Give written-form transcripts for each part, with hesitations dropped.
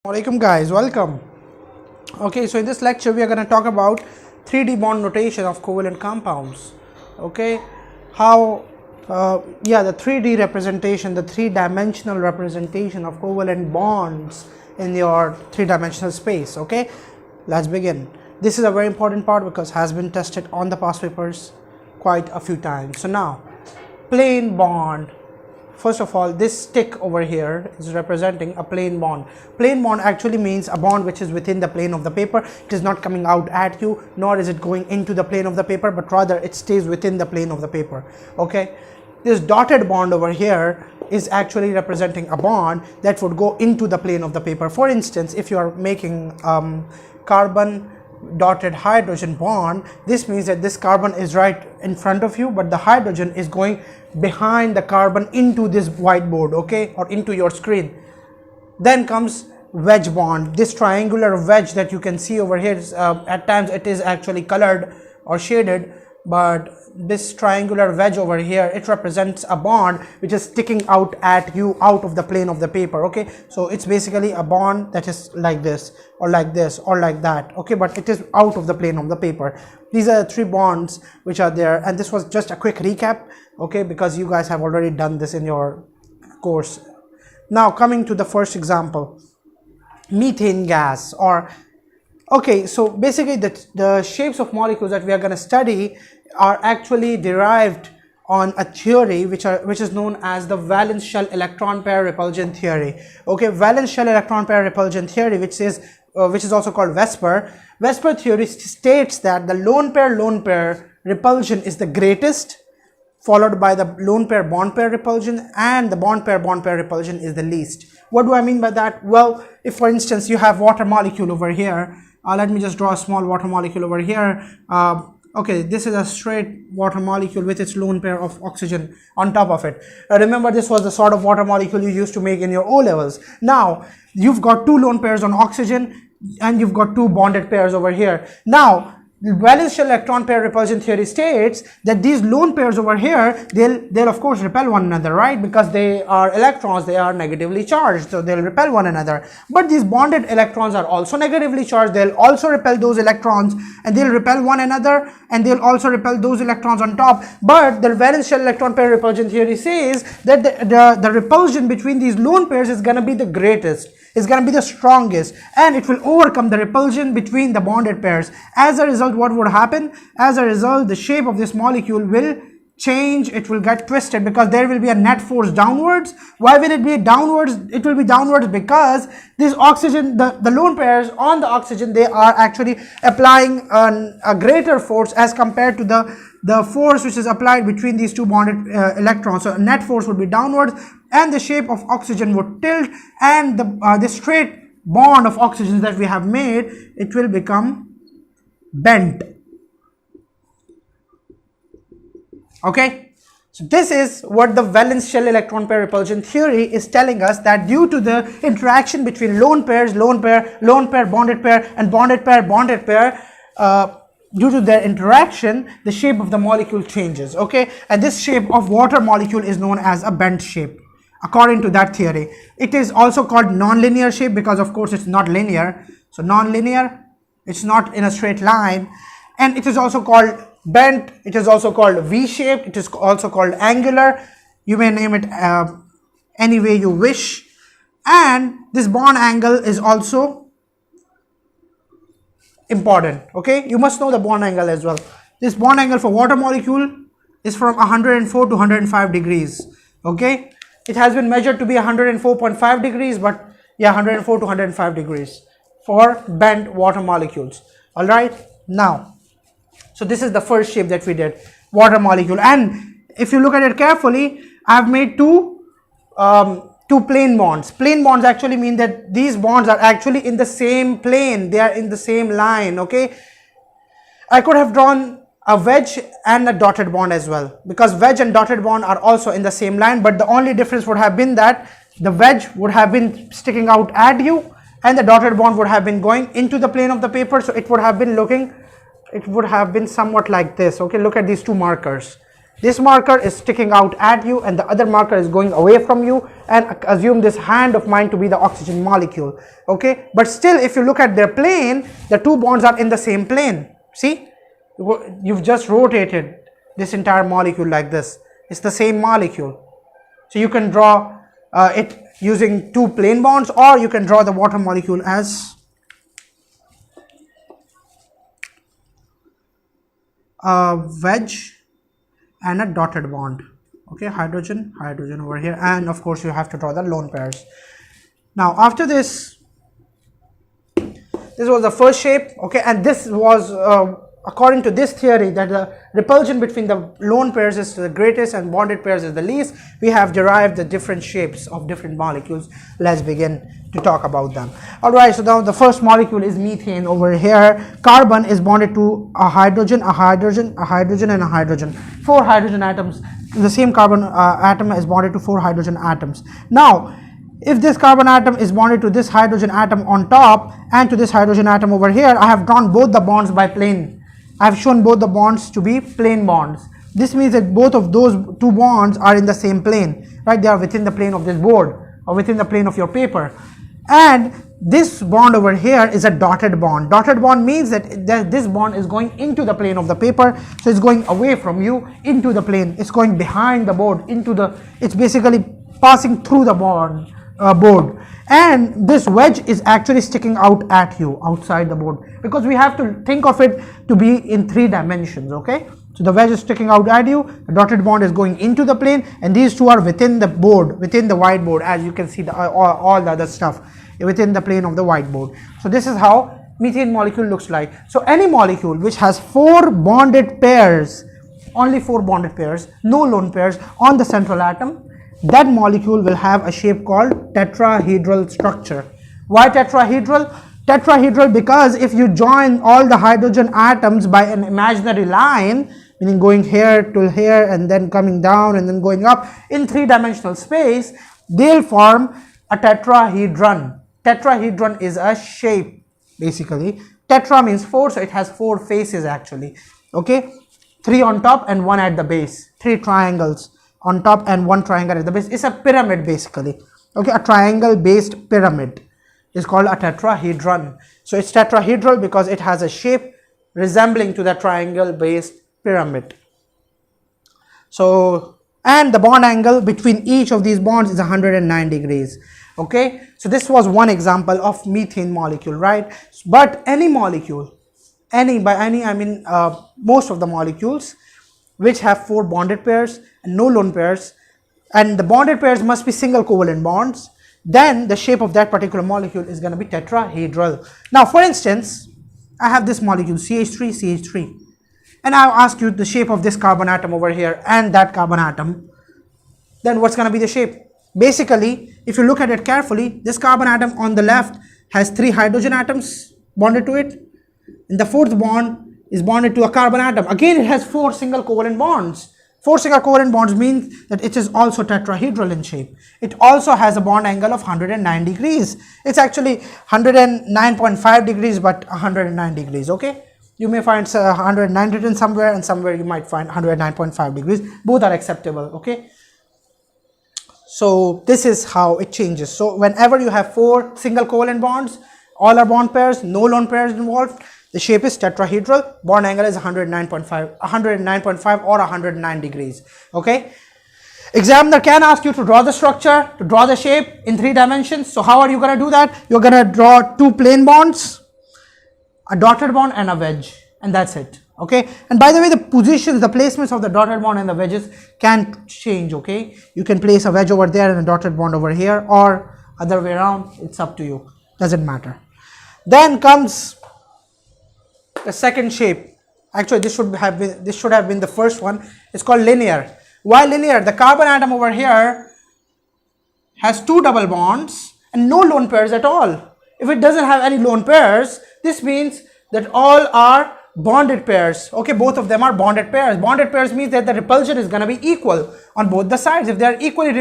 Assalamualaikum guys, welcome. Okay, so in this lecture we are going to talk about 3D bond notation of covalent compounds. Okay, how the 3D representation, the three-dimensional representation of covalent bonds in your three-dimensional space. Okay, let's begin. This is a very important part because it has been tested on the past papers quite a few times. So now, plane bond. First of all, this stick over here is representing a plane bond. Plane bond actually means a bond which is within the plane of the paper. It is not coming out at you, nor is it going into the plane of the paper, but rather it stays within the plane of the paper. Okay, this dotted bond over here is actually representing a bond that would go into the plane of the paper. For instance, if you are making carbon dotted hydrogen bond, this means that this carbon is right in front of you, but the hydrogen is going behind the carbon into this whiteboard, okay, or into your screen. Then comes wedge bond. This triangular wedge that you can see over here is, at times it is actually colored or shaded, but this triangular wedge over here, it represents a bond which is sticking out at you out of the plane of the paper. Okay, so it's basically a bond that is like this or like this or like that. Okay, but it is out of the plane of the paper. These are the three bonds which are there, and this was just a quick recap, okay, because you guys have already done this in your course. Now coming to the first example, methane gas. Or okay, so basically the shapes of molecules that we are going to study are actually derived on a theory which is known as the valence shell electron pair repulsion theory. Okay, valence shell electron pair repulsion theory, which is also called VSEPR. VSEPR theory states that the lone pair repulsion is the greatest, followed by the lone pair bond pair repulsion, and the bond pair repulsion is the least. What do I mean by that? Well, if for instance you have water molecule over here, let me just draw a small water molecule over here. Okay, this is a straight water molecule with its lone pair of oxygen on top of it. Remember, this was the sort of water molecule you used to make in your O levels. Now you've got two lone pairs on oxygen and you've got two bonded pairs over here. Now the valence shell electron pair repulsion theory states that these lone pairs over here, they'll of course repel one another, right? Because they are electrons, they are negatively charged, so they'll repel one another. But these bonded electrons are also negatively charged. They'll also repel those electrons, and they'll repel one another, and they'll also repel those electrons on top. But the valence shell electron pair repulsion theory says that the repulsion between these lone pairs is going to be the greatest. Is going to be the strongest, and it will overcome the repulsion between the bonded pairs. As a result, what would happen? As a result, the shape of this molecule will change. It will get twisted because there will be a net force downwards. Why will it be downwards? It will be downwards because this oxygen, the lone pairs on the oxygen, they are actually applying a greater force as compared to the force which is applied between these two bonded electrons. So net force would be downwards, and the shape of oxygen would tilt, and the straight bond of oxygen that we have made, it will become bent. Okay, so this is what the valence shell electron pair repulsion theory is telling us, that due to the interaction between lone pairs, lone pair, bonded pair, and bonded pair, due to their interaction, the shape of the molecule changes. Okay, and this shape of water molecule is known as a bent shape, according to that theory. It is also called non-linear shape because of course it's not linear. So non-linear, it's not in a straight line, and it is also called bent. It is also called V-shaped. It is also called angular. You may name it any way you wish. And this bond angle is also important. Okay, you must know the bond angle as well. This bond angle for water molecule is from 104 to 105 degrees. Okay, it has been measured to be 104.5 degrees, but yeah, 104 to 105 degrees for bent water molecules. All right, now, so this is the first shape that we did, water molecule. And if you look at it carefully, I have made two plane bonds. Plane bonds actually mean that these bonds are actually in the same plane. They are in the same line. Okay, I could have drawn a wedge and a dotted bond as well, because wedge and dotted bond are also in the same line, but the only difference would have been that the wedge would have been sticking out at you and the dotted bond would have been going into the plane of the paper. So it would have been somewhat like this. Okay, look at these two markers. This marker is sticking out at you and the other marker is going away from you, and assume this hand of mine to be the oxygen molecule. Okay, but still if you look at their plane, the two bonds are in the same plane. See, you've just rotated this entire molecule like this. It's the same molecule. So you can draw it using two plane bonds, or you can draw the water molecule as a wedge and a dotted bond. Okay, hydrogen, hydrogen over here, and of course you have to draw the lone pairs. Now after this, this was the first shape. Okay, and this was according to this theory that the repulsion between the lone pairs is the greatest and bonded pairs is the least. We have derived the different shapes of different molecules. Let's begin to talk about them. Alright, so now the first molecule is methane over here. Carbon is bonded to a hydrogen, a hydrogen, a hydrogen and a hydrogen. 4 hydrogen atoms. The same carbon atom is bonded to 4 hydrogen atoms. Now if this carbon atom is bonded to this hydrogen atom on top and to this hydrogen atom over here, I have drawn both the bonds by plane. I have shown both the bonds to be plane bonds. This means that both of those two bonds are in the same plane, right? They are within the plane of this board or within the plane of your paper. And this bond over here is a dotted bond. Dotted bond means that this bond is going into the plane of the paper, so it's going away from you into the plane. It's going behind the board into the, it's basically passing through the board. And this wedge is actually sticking out at you outside the board, because we have to think of it to be in 3 dimensions. Okay, so the wedge is sticking out at you, the dotted bond is going into the plane, and these two are within the board, within the whiteboard, as you can see all the other stuff within the plane of the whiteboard. So this is how methane molecule looks like. So any molecule which has 4 bonded pairs, only 4 bonded pairs, no lone pairs on the central atom, that molecule will have a shape called tetrahedral structure. Why tetrahedral? Tetrahedral because if you join all the hydrogen atoms by an imaginary line, meaning going here to here and then coming down and then going up in 3-dimensional space, they'll form a tetrahedron. Tetrahedron is a shape basically. Tetra means 4, so it has 4 faces actually. Okay, 3 on top and 1 at the base, 3 triangles on top and 1 triangle at the base. It's a pyramid basically. Okay, a triangle based pyramid is called a tetrahedron. So it's tetrahedral because it has a shape resembling to the triangle based pyramid. So, and the bond angle between each of these bonds is 109 degrees. Okay, so this was one example of methane molecule, right? But any molecule, by any I mean most of the molecules which have 4 bonded pairs and no lone pairs, and the bonded pairs must be single covalent bonds, then the shape of that particular molecule is going to be tetrahedral. Now for instance, I have this molecule CH3, CH3, and I'll ask you the shape of this carbon atom over here and that carbon atom, then what's going to be the shape? Basically, if you look at it carefully, this carbon atom on the left has 3 hydrogen atoms bonded to it, and the 4th bond is bonded to a carbon atom. Again, it has 4 single covalent bonds. 4 single covalent bonds means that it is also tetrahedral in shape. It also has a bond angle of 109 degrees. It's actually 109.5 degrees, but 109 degrees. Okay, you may find 109 written somewhere, and somewhere you might find 109.5 degrees. Both are acceptable. Okay, so this is how it changes. So whenever you have 4 single covalent bonds, all are bond pairs, no lone pairs involved, the shape is tetrahedral, bond angle is 109.5 or 109 degrees. Okay, examiner can ask you to draw the structure, to draw the shape in 3 dimensions. So how are you going to do that? You're going to draw 2 plane bonds, a dotted bond and a wedge, and that's it. Okay, and by the way, the positions, the placements of the dotted bond and the wedges can change. Okay, you can place a wedge over there and a dotted bond over here, or other way around. It's up to you, doesn't matter. Then comes the second shape. Actually, this should have been the first one. It's called linear. Why linear? The carbon atom over here has 2 double bonds and no lone pairs at all. If it doesn't have any lone pairs, this means that all are bonded pairs. Okay, both of them are bonded pairs. Bonded pairs means that the repulsion is going to be equal on both the sides. If they are equally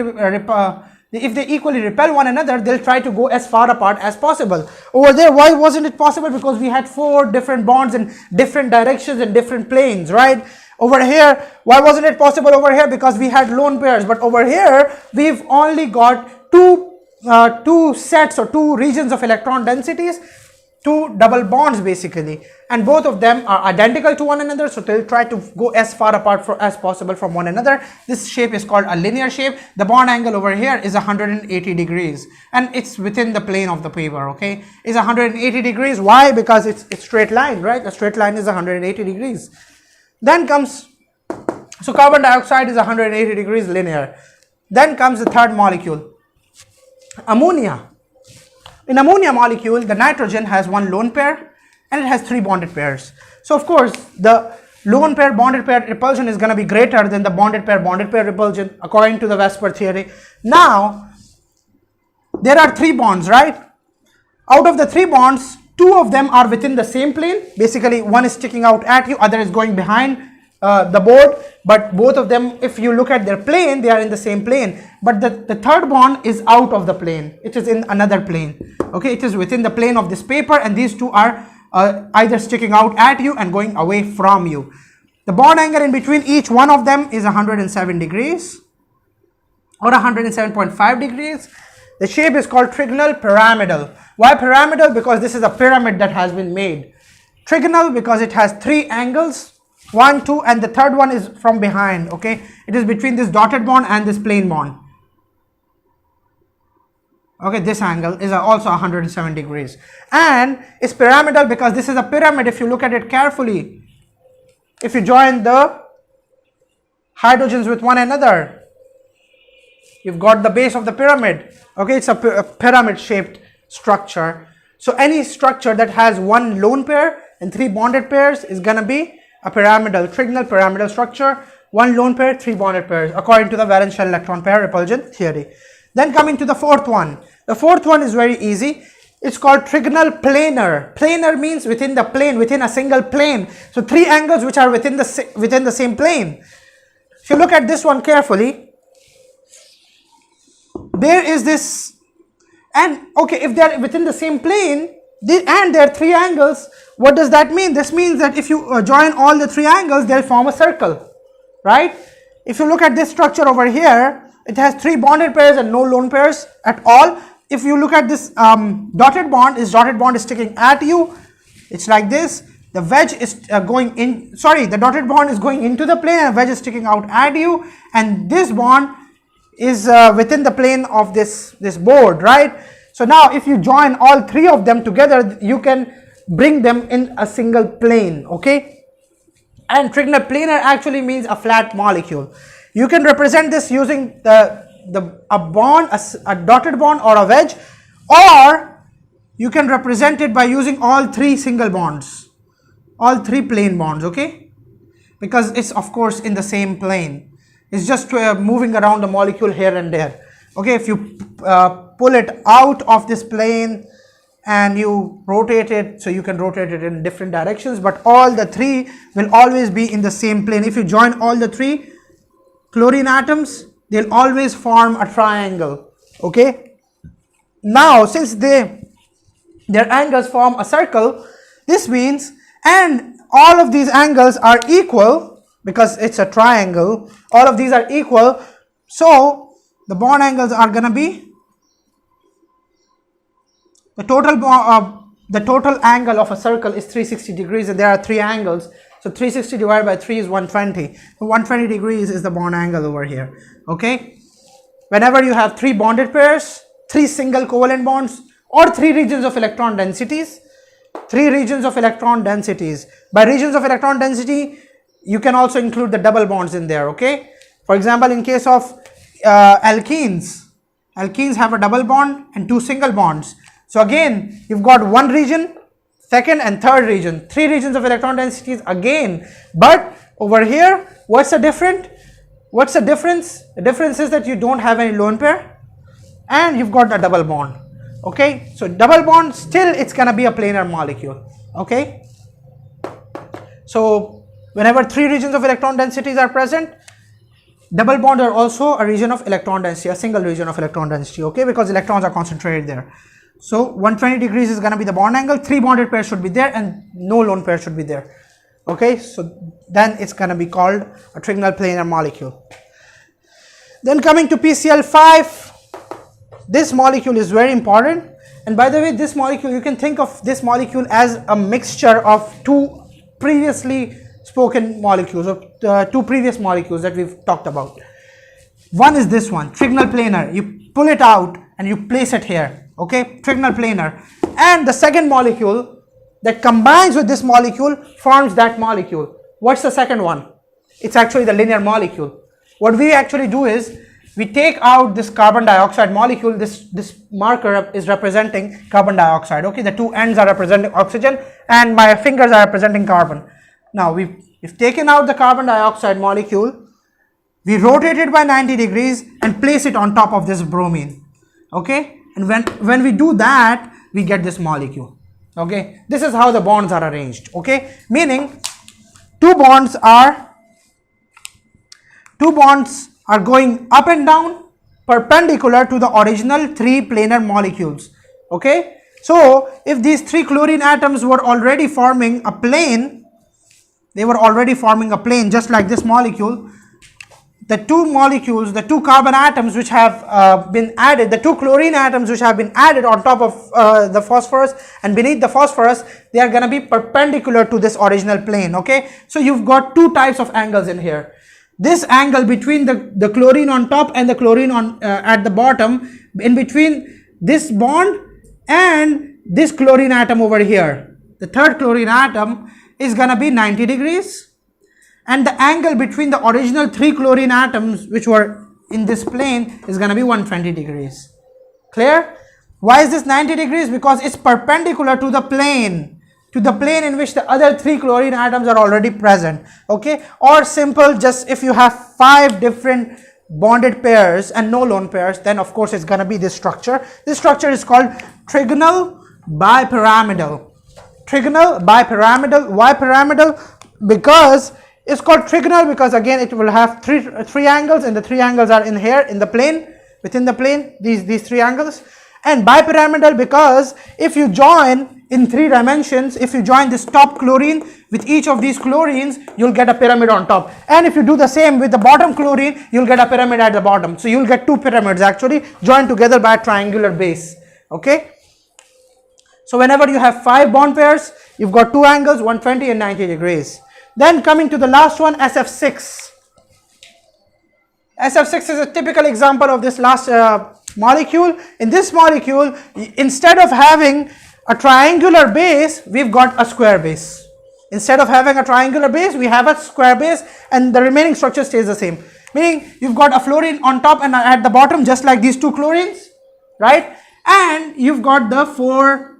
repel one another, they'll try to go as far apart as possible. Over there, why wasn't it possible? Because we had 4 different bonds in different directions and different planes, right? Over here, why wasn't it possible over here? Because we had lone pairs, but over here we've only got two sets or two regions of electron densities, two double bonds basically, and both of them are identical to one another, so they'll try to go as far apart as possible from one another. This shape is called a linear shape. The bond angle over here is 180 degrees and it's within the plane of the paper, okay? It's 180 degrees. Why? Because it's straight line, right? A straight line is 180 degrees. Then comes, so carbon dioxide is 180 degrees linear. Then comes the third molecule, ammonia. In ammonia molecule, the nitrogen has one lone pair and it has three bonded pairs. So of course, the lone pair bonded pair repulsion is going to be greater than the bonded pair repulsion according to the VSEPR theory. Now, there are three bonds, right? Out of the three bonds, two of them are within the same plane. Basically, one is sticking out at you, other is going behind the board, but both of them, if you look at their plane, they are in the same plane. But the third bond is out of the plane. It is in another plane. Okay, it is within the plane of this paper, and these two are either sticking out at you and going away from you. The bond angle in between each one of them is 107 degrees or 107.5 degrees. The shape is called trigonal pyramidal. Why pyramidal? Because this is a pyramid that has been made. Trigonal because it has three angles, 1, 2, and the third one is from behind, okay? It is between this dotted bond and this plane bond. Okay, this angle is also 107 degrees. And it's pyramidal because this is a pyramid. If you look at it carefully, if you join the hydrogens with one another, you've got the base of the pyramid. Okay, it's a pyramid shaped structure. So any structure that has one lone pair and three bonded pairs is going to be a pyramidal, trigonal pyramidal structure. One lone pair, three bonded pairs, according to the valence shell electron pair repulsion theory. Then coming to the fourth one. The fourth one is very easy. It's called trigonal planar. Planar means within the plane, within a single plane. So three angles which are within the same plane. If you look at this one carefully, there is this, and okay, if they are within the same plane and there are three angles, what does that mean? This means that if you join all the three angles, they'll form a circle, right? If you look at this structure over here, it has three bonded pairs and no lone pairs at all. If you look at this dotted bond is sticking at you. It's like this. The wedge is going in, the dotted bond is going into the plane and wedge is sticking out at you. And this bond is within the plane of this board, right? So now if you join all three of them together, you can bring them in a single plane, okay? And trigonal planar actually means a flat molecule. You can represent this using a bond, a dotted bond or a wedge, or you can represent it by using all three single bonds, all three plane bonds, okay? Because it's of course in the same plane. It's just moving around the molecule here and there. Okay, if you pull it out of this plane and you rotate it, so you can rotate it in different directions, but all the three will always be in the same plane. If you join all the three chlorine atoms, they'll always form a triangle, okay? Now, since their angles form a circle, this means, and all of these angles are equal, because it's a triangle, all of these are equal, so the bond angles are going to be, the total angle of a circle is 360 degrees, and there are three angles. So 360 divided by 3 is 120. So 120 degrees is the bond angle over here. Okay. Whenever you have three bonded pairs, three single covalent bonds, or three regions of electron densities, By regions of electron density, you can also include the double bonds in there. Okay. For example, in case of alkenes have a double bond and two single bonds. So again, you've got one region, second and third region, three regions of electron densities again. But over here, what's the difference? The difference is that you don't have any lone pair and you've got a double bond. Okay, so double bond, still it's gonna be a planar molecule. Okay, so whenever three regions of electron densities are present, double bonds are also a region of electron density, a single region of electron density. Okay, because electrons are concentrated there. So 120 degrees is going to be the bond angle, three bonded pairs should be there and no lone pair should be there. Okay, so then it's going to be called a trigonal planar molecule. Then coming to PCl5, this molecule is very important. And by the way, this molecule, you can think of this molecule as a mixture of two previously spoken molecules, or two previous molecules that we've talked about. One is this one, trigonal planar. You pull it out and you place it here, okay, trigonal planar. And the second molecule that combines with this molecule forms that molecule. What's the second one? It's actually the linear molecule. What we actually do is, we take out this carbon dioxide molecule. This marker is representing carbon dioxide, okay, the two ends are representing oxygen and my fingers are representing carbon. Now we've taken out the carbon dioxide molecule, we rotate it by 90 degrees and place it on top of this bromine, okay, and when we do that, we get this molecule, okay. This is how the bonds are arranged, okay, meaning two bonds are going up and down perpendicular to the original three planar molecules, okay. So if these three chlorine atoms were already forming a plane, they were already forming a plane just like this molecule, the two molecules, the two carbon atoms which have been added, the two chlorine atoms which have been added on top of the phosphorus and beneath the phosphorus, they are going to be perpendicular to this original plane, okay. So you've got two types of angles in here. This angle between the chlorine on top and the chlorine on at the bottom, in between this bond and this chlorine atom over here, the third chlorine atom is going to be 90 degrees, and the angle between the original three chlorine atoms which were in this plane is going to be 120 degrees. Clear? Why is this 90 degrees? Because it's perpendicular to the plane in which the other three chlorine atoms are already present, okay. Or simple, just if you have 5 different bonded pairs and no lone pairs, then of course it's going to be this structure. This structure is called trigonal bipyramidal. Trigonal bipyramidal. Why pyramidal? Because it's called trigonal because again it will have three angles, and the three angles are in here in the plane, within the plane, these three angles. And bipyramidal because if you join in 3 dimensions, if you join this top chlorine with each of these chlorines, you'll get a pyramid on top. And if you do the same with the bottom chlorine, you'll get a pyramid at the bottom. So you'll get 2 pyramids actually joined together by a triangular base, okay. So whenever you have 5 bond pairs, you've got 2 angles, 120 and 90 degrees. Then coming to the last one, SF6. SF6 is a typical example of this last molecule. In this molecule, instead of having a triangular base, we've got a square base. Instead of having a triangular base, we have a square base, and the remaining structure stays the same. Meaning you've got a fluorine on top and at the bottom, just like these 2 chlorines, right? And you've got the 4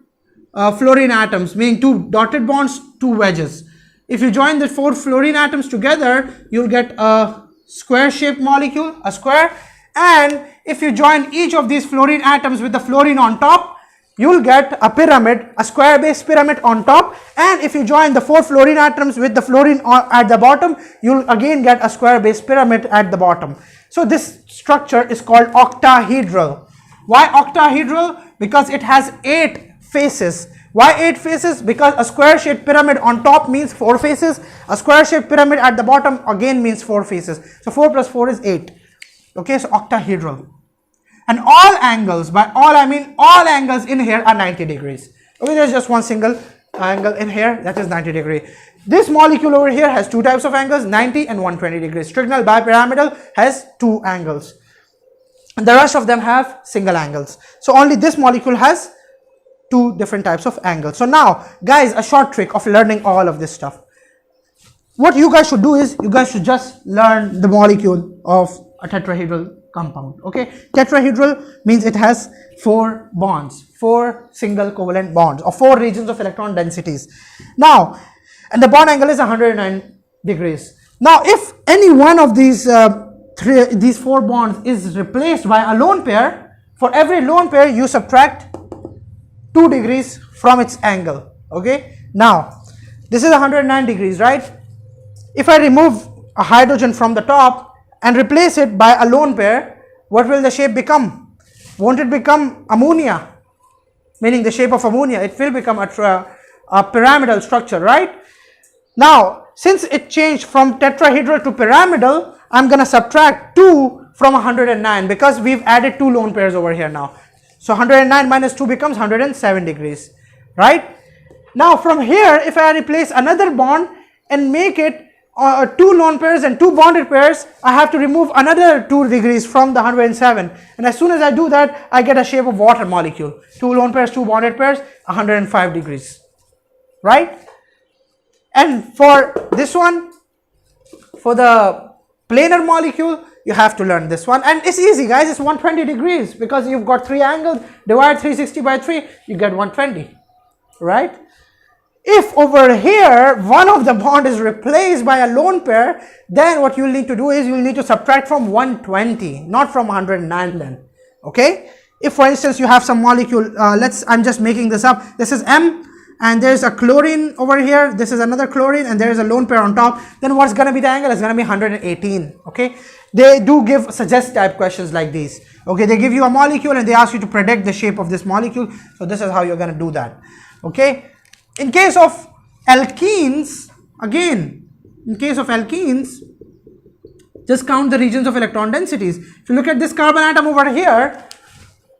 fluorine atoms, meaning 2 dotted bonds, 2 wedges. If you join the 4 fluorine atoms together, you'll get a square shaped molecule, a square. And if you join each of these fluorine atoms with the fluorine on top, you'll get a pyramid, a square base pyramid on top. And if you join the 4 fluorine atoms with the fluorine at the bottom, you'll again get a square base pyramid at the bottom. So this structure is called octahedral. Why octahedral? Because it has 8 faces. Why 8 faces? Because a square shaped pyramid on top means 4 faces. A square shaped pyramid at the bottom again means 4 faces. So 4 plus 4 is 8. Okay, so octahedral. And all angles, by all I mean all angles in here are 90 degrees. Okay, there's just one single angle in here, that is 90 degrees. This molecule over here has 2 types of angles, 90 and 120 degrees. Trigonal bipyramidal has 2 angles. And the rest of them have single angles. So only this molecule has 2 different types of angles. So now, guys, a short trick of learning all of this stuff. What you guys should do is, you guys should just learn the molecule of a tetrahedral compound. Okay, tetrahedral means it has 4 bonds, 4 single covalent bonds, or 4 regions of electron densities. Now, and the bond angle is 109 degrees. Now, if any one of these 4 bonds is replaced by a lone pair, for every lone pair you subtract 2 degrees from its angle. Okay, now this is 109 degrees, right? If I remove a hydrogen from the top and replace it by a lone pair, what will the shape become? Won't it become ammonia? Meaning the shape of ammonia, it will become a pyramidal structure, right? Now, since it changed from tetrahedral to pyramidal, I'm going to subtract 2 from 109 because we've added 2 lone pairs over here now. So 109 minus 2 becomes 107 degrees, right? Now from here, if I replace another bond and make it 2 lone pairs and 2 bonded pairs, I have to remove another 2 degrees from the 107. And as soon as I do that, I get a shape of water molecule. 2 lone pairs, 2 bonded pairs, 105 degrees, right? And for this one, for the planar molecule, you have to learn this one. And it's easy, guys. It's 120 degrees because you've got 3 angles. Divide 360 by 3, you get 120, right? If over here, one of the bond is replaced by a lone pair, then what you'll need to do is you'll need to subtract from 120, not from 109 then, okay? If for instance you have some molecule, I'm just making this up, this is M, and there's a chlorine over here, this is another chlorine, and there is a lone pair on top, then what's going to be the angle? It's going to be 118, okay? They do give suggest type questions like these, okay? They give you a molecule and they ask you to predict the shape of this molecule, so this is how you're going to do that, okay? In case of alkenes, again, in case of alkenes, just count the regions of electron densities. If you look at this carbon atom over here,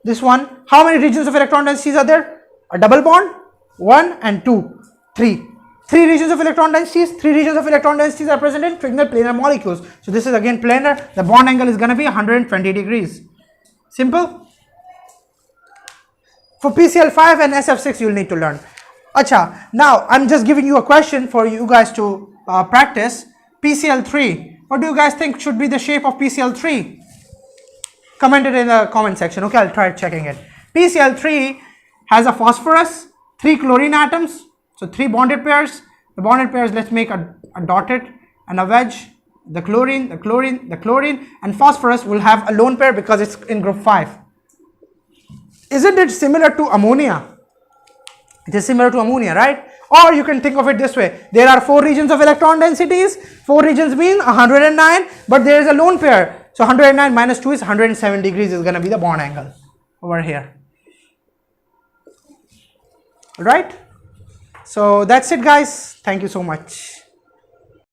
this one, how many regions of electron densities are there? A double bond, 1 and 2, 3. 3 regions of electron densities, 3 regions of electron densities are present in trigonal planar molecules. So this is again planar, the bond angle is going to be 120 degrees. Simple. For PCl5 and SF6 you will need to learn. Acha, now I'm just giving you a question for you guys to practice. PCl3, what do you guys think should be the shape of PCl3? Comment it in the comment section, okay? I'll try checking it. PCl3 has a phosphorus, 3 chlorine atoms, so 3 bonded pairs. The bonded pairs, let's make a dotted and a wedge. The chlorine, the chlorine, the chlorine, and phosphorus will have a lone pair because it's in group 5. Isn't it similar to ammonia? It is similar to ammonia, right? Or you can think of it this way. There are 4 regions of electron densities. 4 regions mean 109, but there is a lone pair. So 109 minus 2 is 107 degrees is going to be the bond angle over here. Alright? So that's it, guys. Thank you so much.